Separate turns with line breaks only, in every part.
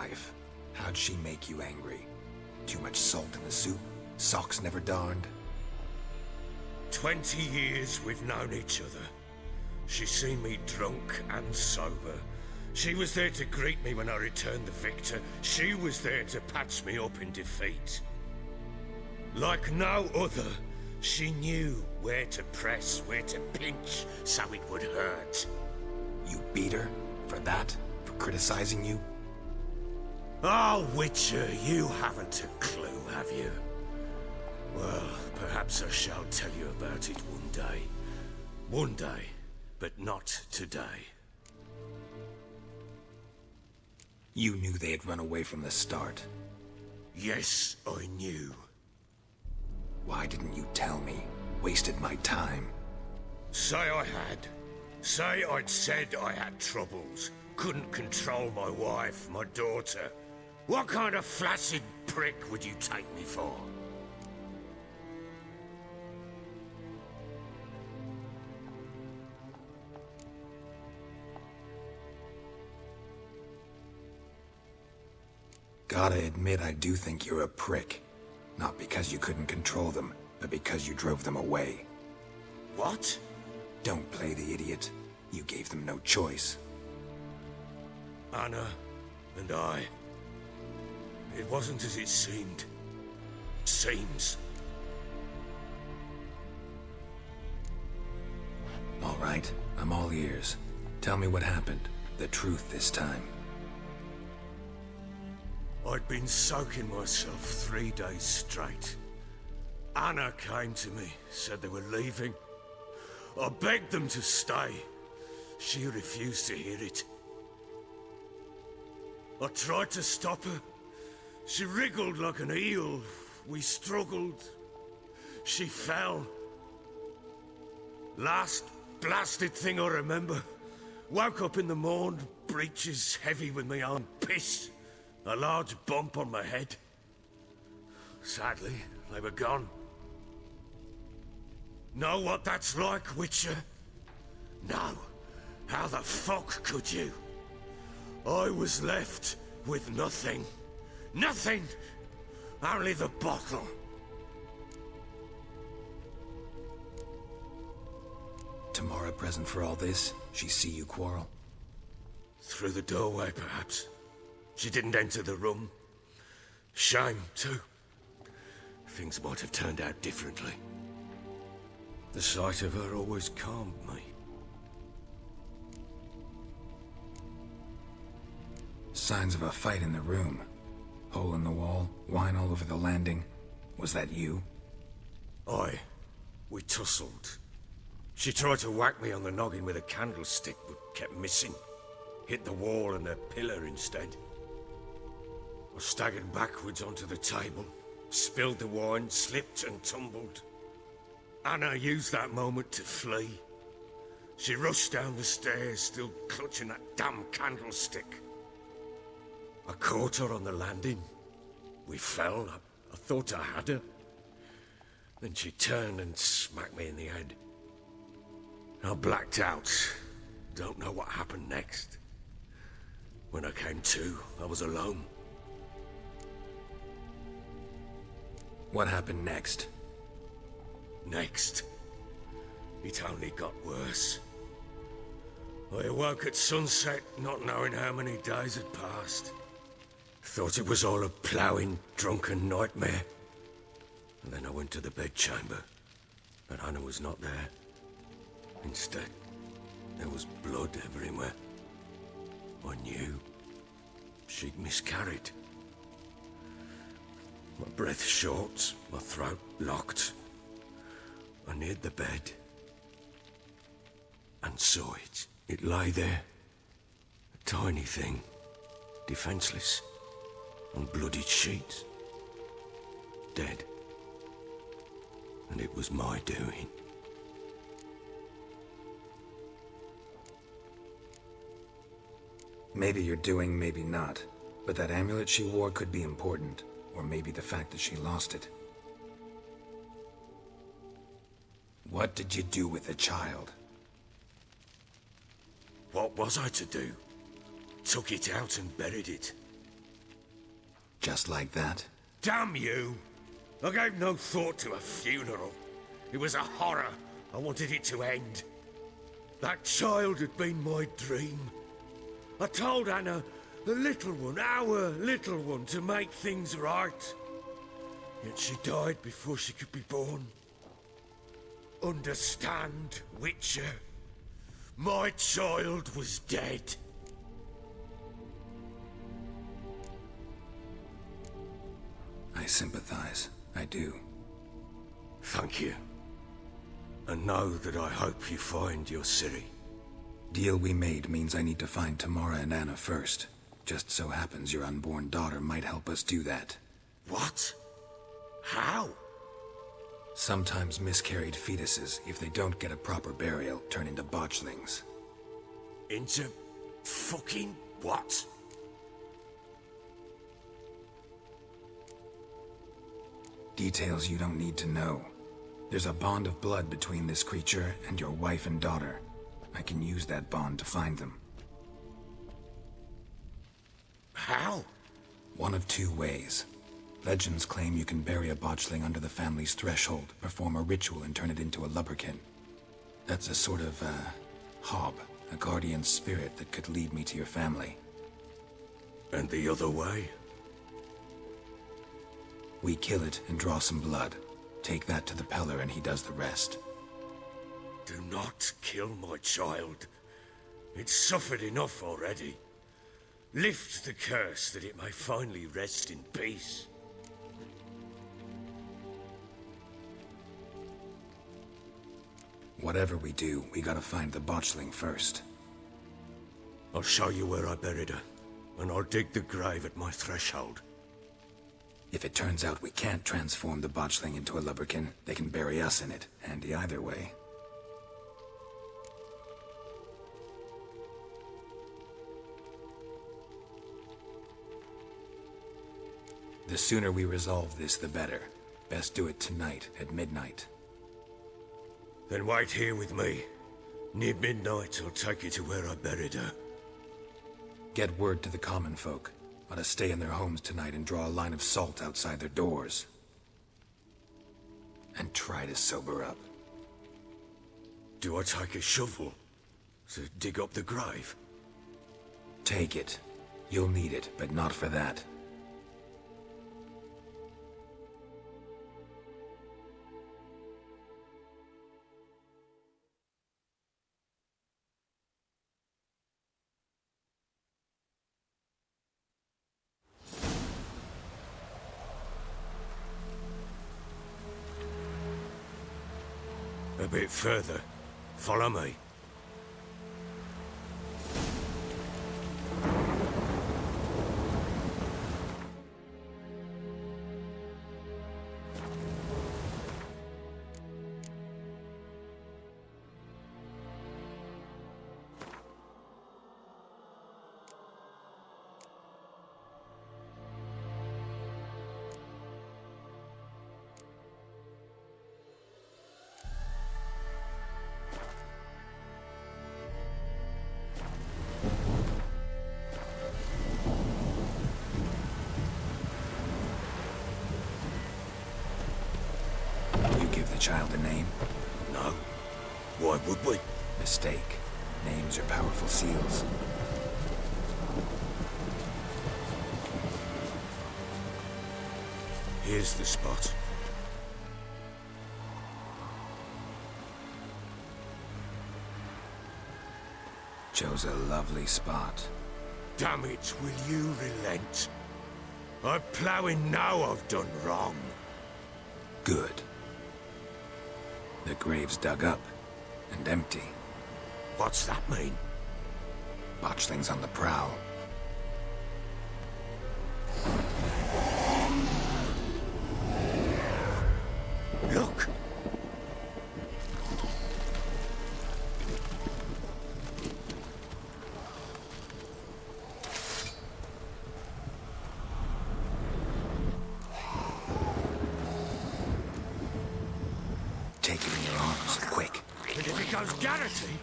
wife. How'd she make you angry? Too much salt in the soup? Socks never darned?
20 years we've known each other. She's seen me drunk and sober. She was there to greet me when I returned the victor. She was there to patch me up in defeat. Like no other, she knew where to press, where to pinch, so it would hurt.
You beat her? For that? For criticizing you?
Oh, Witcher, you haven't a clue, have you? Well, perhaps I shall tell you about it one day. One day, but not today.
You knew they had run away from the start.
Yes, I knew.
Why didn't you tell me? Wasted my time.
Say I had. Say I'd said I had troubles. Couldn't control my wife, my daughter. What kind of flaccid prick would you take me for?
Gotta admit, I do think you're a prick. Not because you couldn't control them, but because you drove them away.
What?
Don't play the idiot. You gave them no choice.
Anna and I... It wasn't as it seemed. Seems.
All right, I'm all ears. Tell me what happened. The truth this time.
I'd been soaking myself 3 days straight. Anna came to me, said they were leaving. I begged them to stay. She refused to hear it. I tried to stop her. She wriggled like an eel. We struggled. She fell. Last blasted thing I remember. Woke up in the morn, breeches heavy with my own piss. A large bump on my head. Sadly, they were gone. Know what that's like, Witcher? No. How the fuck could you? I was left with nothing. Nothing! Only the bottle.
Tamara present for all this? She see you quarrel?
Through the doorway, perhaps. She didn't enter the room. Shame, too. Things might have turned out differently. The sight of her always calmed me.
Signs of a fight in the room. Hole in the wall, wine all over the landing. Was that you?
We tussled. She tried to whack me on the noggin with a candlestick, but kept missing. Hit the wall and a pillar instead. I staggered backwards onto the table, spilled the wine, slipped and tumbled. Anna used that moment to flee. She rushed down the stairs, still clutching that damn candlestick. I caught her on the landing. We fell. I thought I had her. Then she turned and smacked me in the head. I blacked out. Don't know what happened next. When I came to, I was alone.
What happened next?
Next? It only got worse. I awoke at sunset, not knowing how many days had passed. Thought it was all a ploughing, drunken nightmare. And then I went to the bedchamber, but Anna was not there. Instead, there was blood everywhere. I knew she'd miscarried. My breath short, my throat locked. I neared the bed and saw it. It lay there, a tiny thing, defenseless, on bloodied sheets, dead. And it was my doing.
Maybe you're doing, maybe not. But that amulet she wore could be important. Or maybe the fact that she lost it. What did you do with the child?
What was I to do? Took it out and buried it.
Just like that?
Damn you! I gave no thought to a funeral. It was a horror. I wanted it to end. That child had been my dream. I told Anna, the little one, our little one, to make things right. Yet she died before she could be born. Understand, Witcher? My child was dead.
I sympathize. I do.
Thank you. And know that I hope you find your Ciri.
Deal we made means I need to find Tamara and Anna first. Just so happens your unborn daughter might help us do that.
What? How?
Sometimes miscarried fetuses, if they don't get a proper burial, turn into botchlings.
Into fucking what?
Details you don't need to know. There's a bond of blood between this creature and your wife and daughter. I can use that bond to find them.
How?
One of two ways. Legends claim you can bury a botchling under the family's threshold, perform a ritual and turn it into a lubberkin. That's a sort of, hob, a guardian spirit that could lead me to your family.
And the other way?
We kill it and draw some blood. Take that to the Peller and he does the rest.
Do not kill my child. It's suffered enough already. Lift the curse that it may finally rest in peace.
Whatever we do, we gotta find the botchling first.
I'll show you where I buried her, and I'll dig the grave at my threshold.
If it turns out we can't transform the botchling into a lubberkin, they can bury us in it. Handy either way. The sooner we resolve this, the better. Best do it tonight, at midnight.
Then wait here with me. Near midnight, I'll take you to where I buried her.
Get word to the common folk. Ought to stay in their homes tonight and draw a line of salt outside their doors. And try to sober up.
Do I take a shovel to dig up the grave?
Take it. You'll need it, but not for that.
A bit further. Follow me.
Child a name?
No. Why would we?
Mistake. Names are powerful seals.
Here's the spot.
Chose a lovely spot.
Damn it, will you relent? I'm ploughing now I've done wrong.
Good. The grave's dug up and empty.
What's that mean?
Botchling's on the prowl.
Look!
Take it in your arms, quick.
And if it goes Garrity,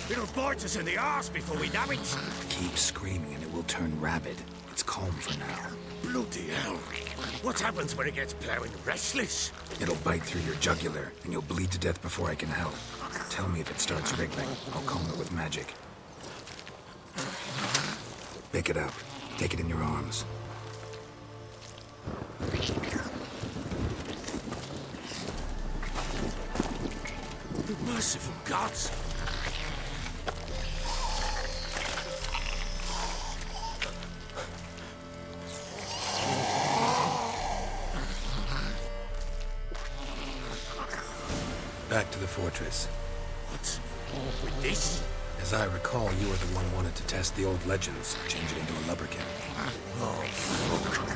It'll bite us in the arse before we know it.
Keep screaming and it will turn rabid. It's calm for now.
Bloody hell. What happens when it gets plowing restless?
It'll bite through your jugular, and you'll bleed to death before I can help. Tell me if it starts wriggling. I'll calm it with magic. Pick it up. Take it in your arms.
Merciful gods!
Back to the fortress.
What? With this?
As I recall, you were the one wanted to test the old legends, change it into a lubberkin.
Oh, fuck.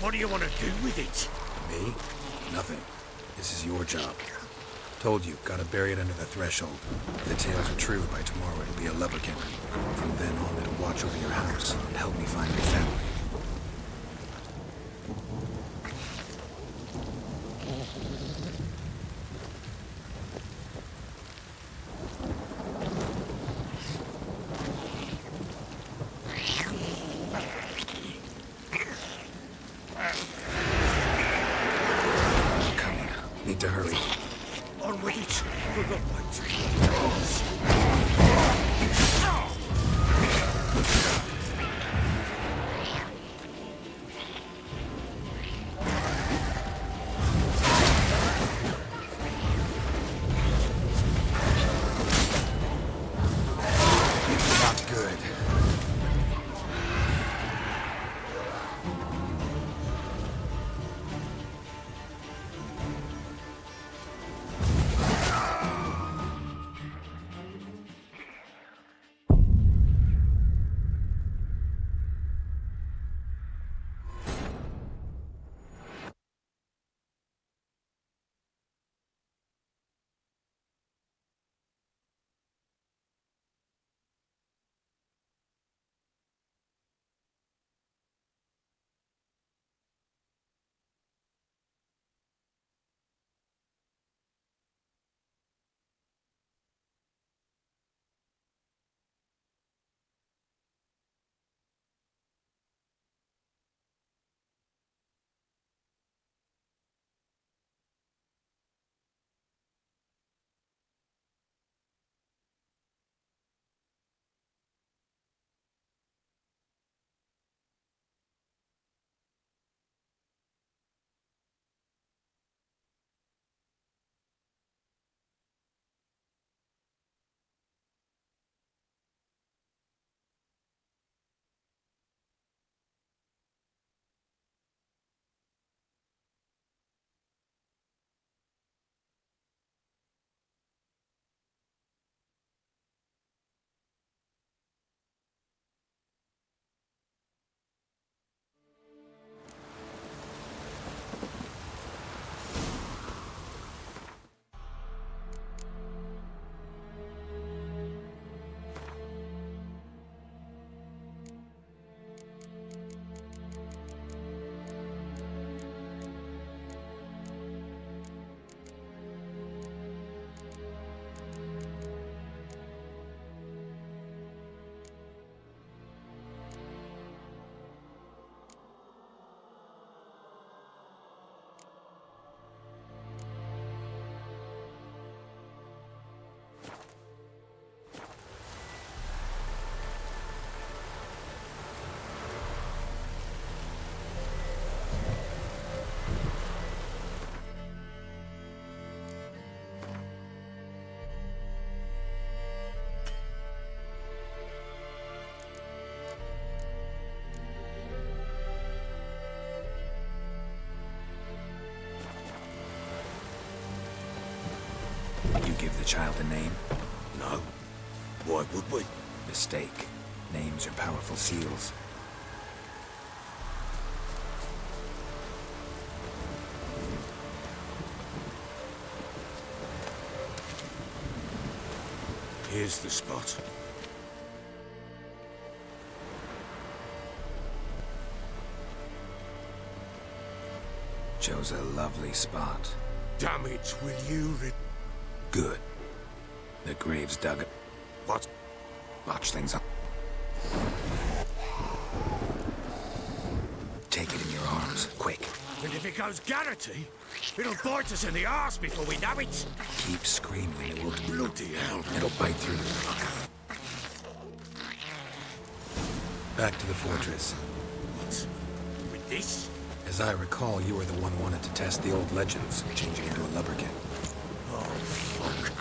What do you want to do with it?
Me? Nothing. This is your job. Told you, gotta bury it under the threshold. If the tales are true, by tomorrow it'll be a lubberkin. From then on, it'll watch over your house and help me find your family. Need to hurry.
On with it. For the light.
Not good. child a name?
No. Why would we?
Mistake. Names are powerful seals.
Here's the spot.
Chose a lovely spot.
Damn it, will you
Good. The grave's dug.
What?
Botchling's up. Take it in your arms, quick.
And if it goes Garrity, it'll bite us in the arse before we know it.
Keep screaming, it will...
Bloody hell.
It'll bite through. Back to the fortress.
What? With this?
As I recall, you were the one wanted to test the old legends, changing into a lubberkin.
Oh, fuck.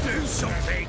Do something!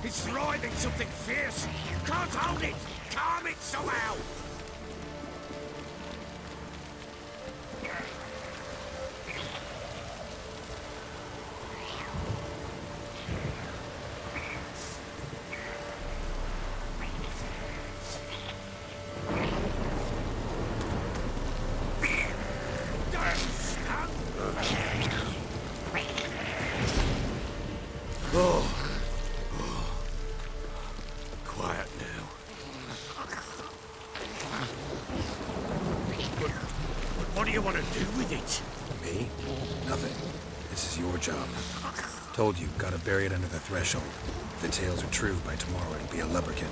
It's writhing something fierce. Can't hold it. Calm it somehow. do you want to do with it?
Me? Nothing. This is your job. Told you, gotta bury it under the threshold. If the tales are true, by tomorrow it'll be a lubberkin.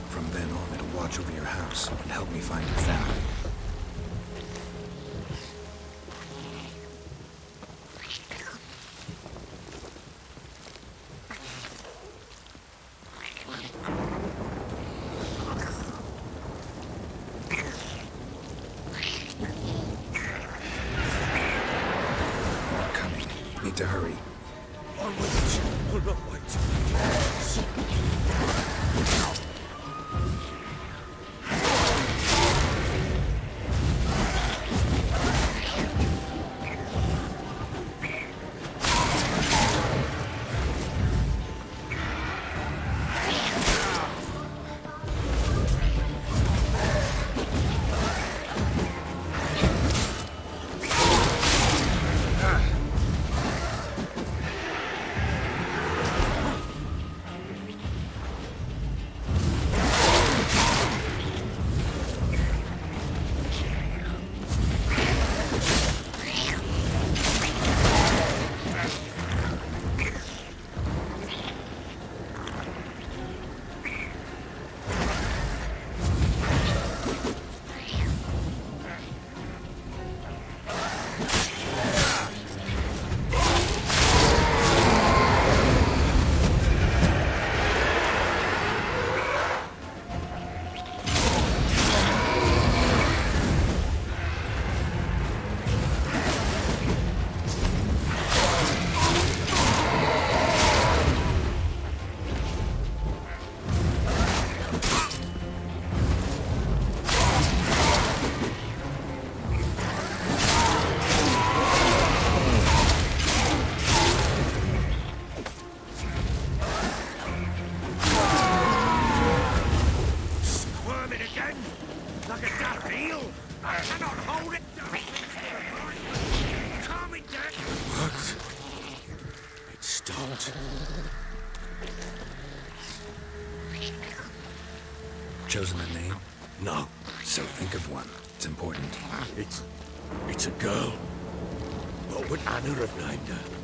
From then on, it'll watch over your house and help me find your family. More coming. Need to hurry.
On with it. I'll not wait. Like a daft eel! I cannot hold it down! Calm it down! What? It stopped.
Chosen a name?
No.
So think of one. It's important.
It's a girl. What would Anna have named her?